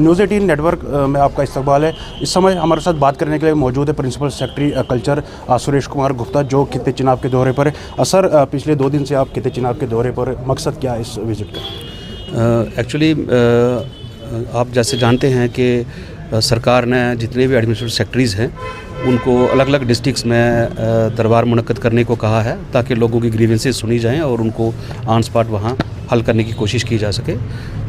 News 18 network में आपका इस्तकबाल है। इस समय हमारे साथ बात करने के लिए मौजूद है principal secretary culture Suresh Kumar Gupta, जो खित्ते चिनाब के दौरे पर है। सर, पिछले 2 दिन से आप खित्ते चिनाब के दौरे पर, मकसद क्या है इस विज़िट का? एक्चुअली आप जैसे जानते हैं कि सरकार ने जितने भी एडमिनिस्ट्रेटिव सेक्रेटरीज़ हैं उनको अलग अलग डिस्ट्रिक्ट्स में दरबार मुनक्कद करने को कहा है, ताकि लोगों की ग्रीवेंसेस सुनी जाएं और उनको ऑन स्पॉट वहाँ हल करने की कोशिश की जा सके।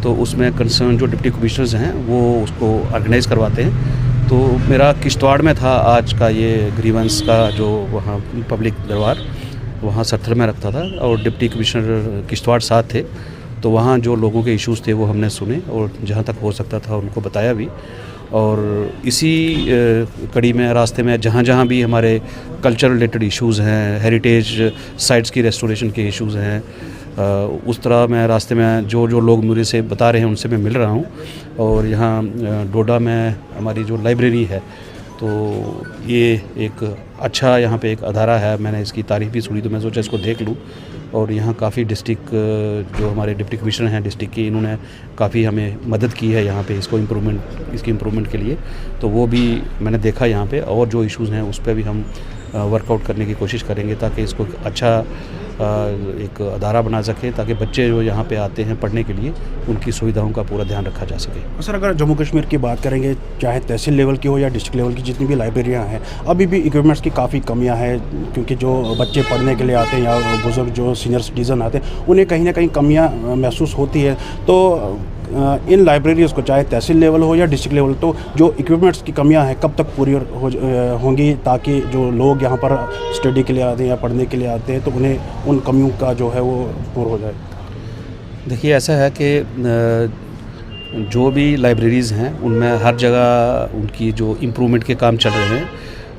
तो उसमें कंसर्न जो डिप्टी कमिश्नर्स हैं वो उसको ऑर्गेनाइज़ करवाते हैं। तो मेरा किश्तवाड़ में था आज का ये ग्रीवेंस का जो वहाँ पब्लिक दरबार वहाँ सरथल में रखता था, और डिप्टी कमिश्नर किश्तवाड़ साथ थे। तो वहाँ जो लोगों के इश्यूज़ थे वो हमने सुने और जहाँ तक हो सकता था उनको बताया भी। और इसी कड़ी में रास्ते में जहाँ जहाँ भी हमारे कल्चर रिलेटेड इश्यूज़ हैं, हेरिटेज साइट्स की रेस्टोरेशन के इश्यूज़ हैं, उस तरह मैं रास्ते में जो लोग मुझे से बता रहे हैं उनसे मैं मिल रहा हूँ। और यहाँ डोडा में हमारी जो लाइब्रेरी है, तो ये एक अच्छा यहाँ पे एक अदारा है। मैंने इसकी तारीफ़ भी सुनी तो मैं सोचा इसको देख लूँ। और यहाँ काफ़ी डिस्ट्रिक्ट जो हमारे डिप्टी कमिश्नर हैं डिस्ट्रिक्ट की, इन्होंने काफ़ी हमें मदद की है यहाँ पे इसकी इम्प्रूवमेंट के लिए। तो वो भी मैंने देखा यहाँ पे, और जो इश्यूज़ हैं उस पर भी हम वर्कआउट करने की कोशिश करेंगे, ताकि इसको अच्छा एक अदारा बना सके, ताकि बच्चे जो यहाँ पे आते हैं पढ़ने के लिए उनकी सुविधाओं का पूरा ध्यान रखा जा सके। सर, अगर जम्मू कश्मीर की बात करेंगे, चाहे तहसील लेवल की हो या डिस्ट्रिक्ट लेवल की, जितनी भी लाइब्रेरियाँ हैं, अभी भी इक्विपमेंट्स की काफ़ी कमियाँ हैं, क्योंकि जो बच्चे पढ़ने के लिए आते हैं या बुजुर्ग जो सीनियर सिटीज़न आते हैं उन्हें कहीं ना कहीं कमियाँ महसूस होती है। तो इन लाइब्रेरीज़ को, चाहे तहसील लेवल हो या डिस्ट्रिक्ट लेवल, तो जो इक्विपमेंट्स की कमियां हैं कब तक पूरी होंगी, ताकि जो लोग यहाँ पर स्टडी के लिए आते हैं या पढ़ने के लिए आते हैं तो उन्हें उन कमियों का जो है वो पूरा हो जाए? देखिए, ऐसा है कि जो भी लाइब्रेरीज़ हैं उनमें हर जगह उनकी जो इम्प्रूवमेंट के काम चल रहे हैं,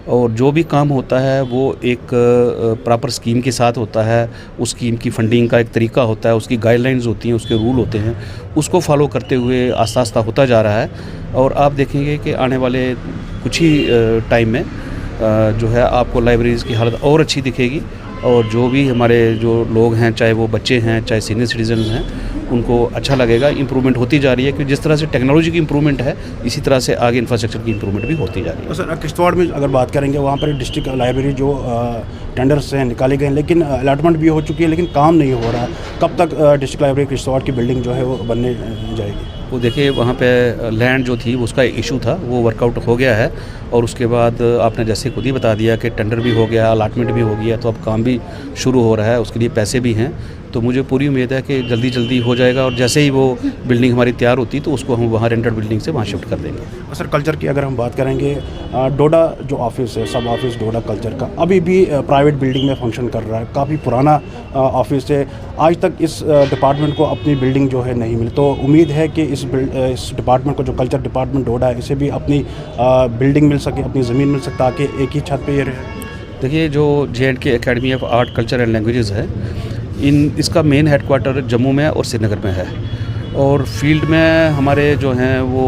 और जो भी काम होता है वो एक प्रॉपर स्कीम के साथ होता है। उस स्कीम की फंडिंग का एक तरीका होता है, उसकी गाइडलाइंस होती हैं, उसके रूल होते हैं, उसको फॉलो करते हुए आस्ता आस्ता होता जा रहा है। और आप देखेंगे कि आने वाले कुछ ही टाइम में जो है आपको लाइब्रेरीज़ की हालत और अच्छी दिखेगी। और जो भी हमारे जो लोग हैं, चाहे वो बच्चे हैं चाहे सीनियर सिटीजन्स हैं, उनको अच्छा लगेगा। इम्प्रूवमेंट होती जा रही है कि जिस तरह से टेक्नोलॉजी की इम्प्रूवमेंट है, इसी तरह से आगे इंफ्रास्ट्रक्चर की इम्प्रूवमेंट भी होती जा रही है। तो सर, किश्तवाड़ में अगर बात करेंगे, वहाँ पर डिस्ट्रिक्ट लाइब्रेरी जो टेंडर्स हैं निकाले गए हैं, लेकिन अलॉटमेंट भी हो चुकी है, लेकिन काम नहीं हो रहा। कब तक डिस्ट्रिक्ट लाइब्रेरी किश्तवाड़ की बिल्डिंग जो है वो बनने जाएगी? वो देखिए, वहाँ पे लैंड जो थी उसका इशू था, वो वर्कआउट हो गया है। और उसके बाद आपने जैसे खुद ही बता दिया कि टेंडर भी हो गया, अलॉटमेंट भी हो गया, तो अब काम भी शुरू हो रहा है, उसके लिए पैसे भी हैं। तो मुझे पूरी उम्मीद है कि जल्दी जल्दी हो जाएगा, और जैसे ही वो बिल्डिंग हमारी तैयार होती तो उसको हम वहाँ रेंटेड बिल्डिंग से वहाँ शिफ्ट कर देंगे। सर, कल्चर की अगर हम बात करेंगे, डोडा जो ऑफिस है, सब ऑफिस डोडा कल्चर का, अभी भी प्राइवेट बिल्डिंग में फंक्शन कर रहा है। काफ़ी पुराना ऑफिस है, आज तक इस डिपार्टमेंट को अपनी बिल्डिंग जो है नहीं मिली। तो उम्मीद है कि इस डिपार्टमेंट को, जो कल्चर डिपार्टमेंट डोडा है, इसे भी अपनी बिल्डिंग मिल सके, अपनी ज़मीन मिल सके, ताकि एक ही छत पे ये रहे। देखिए, जो JNK academy of art culture and languages है, इसका मेन हेडक्वार्टर जम्मू में और श्रीनगर में है। और फील्ड में हमारे जो हैं वो,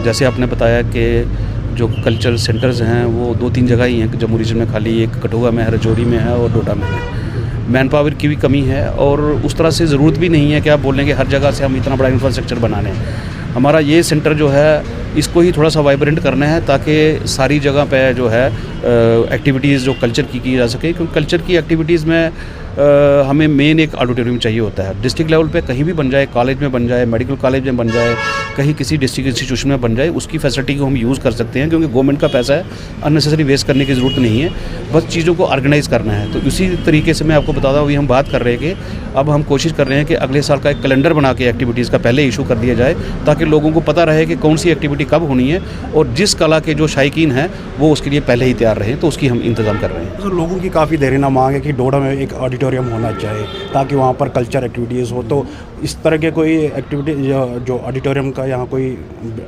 जैसे आपने बताया कि जो कल्चरल सेंटर्स हैं वो 2-3 जगह ही हैं जम्मू रीजन में, खाली एक कठुआ में है, राजौरी में है और डोडा में है। मैन पावर की भी कमी है, और उस तरह से ज़रूरत भी नहीं है कि आप बोलें कि हर जगह से हम इतना बड़ा इंफ्रास्ट्रक्चर बनाने हैं। हमारा ये सेंटर जो है इसको ही थोड़ा सा वाइब्रेंट करना है, ताकि सारी जगह पे जो है एक्टिविटीज़ जो कल्चर की जा सके। क्योंकि कल्चर की एक्टिविटीज़ में हमें मेन एक ऑडिटोरियम चाहिए होता है। डिस्ट्रिक्ट लेवल पे कहीं भी बन जाए, कॉलेज में बन जाए, मेडिकल कॉलेज में बन जाए, कहीं किसी डिस्ट्रिक्ट इंस्टीट्यूशन में बन जाए, उसकी फैसिलिटी को हम यूज़ कर सकते हैं, क्योंकि गवर्नमेंट का पैसा है, अननेसेसरी वेस्ट करने की ज़रूरत नहीं है, बस चीज़ों को ऑर्गेनाइज़ करना है। तो इसी तरीके से मैं आपको बताता हूँ, अभी हम बात कर रहे हैं कि अब हम कोशिश कर रहे हैं कि अगले साल का एक कैलेंडर बना के एक्टिविटीज़ का पहले इशू कर दिया जाए, ताकि लोगों को पता रहे कि कौन सी एक्टिविटी कब होनी है, और जिस कला के जो शायकीन हैं वो उसके लिए पहले ही तैयार रहें। तो उसकी हम इंतज़ाम कर रहे हैं। तो लोगों की काफ़ी देरीना मांग है कि डोडा में एक ऑडिटोरियम होना चाहिए, ताकि वहाँ पर कल्चर एक्टिविटीज़ हो। तो इस तरह के कोई एक्टिविटी जो ऑडिटोरियम का यहाँ कोई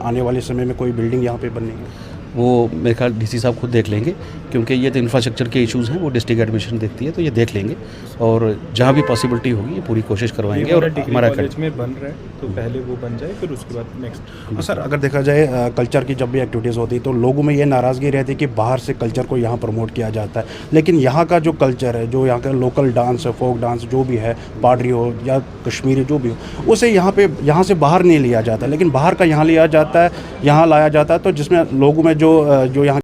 आने वाले समय में कोई बिल्डिंग यहाँ पे बननी है? वो मेरे ख्याल डीसी साहब खुद देख लेंगे, क्योंकि ये तो इंफ्रास्ट्रक्चर के इश्यूज़ हैं, वो डिस्ट्रिक्ट एडमिशन देखती है, तो ये देख लेंगे और जहाँ भी पॉसिबिलिटी होगी ये पूरी कोशिश करवाएंगे। और हमारा कॉलेज में बन रहा है तो पहले वो बन जाए, फिर उसके बाद नेक्स्ट। तो सर अगर देखा जाए कल्चर की जब भी एक्टिविटीज़ होती है तो लोगों में ये नाराज़गी रहती है कि बाहर से कल्चर को यहाँ प्रमोट किया जाता है, लेकिन यहाँ का जो कल्चर है, जो यहाँ का लोकल डांस है, फोक डांस जो भी है, पाडरी हो या कश्मीरी जो भी हो, उसे यहाँ से बाहर नहीं लिया जाता, लेकिन बाहर का यहाँ लिया जाता है, यहाँ लाया जाता है, तो जिसमें लोगों में जो यहाँ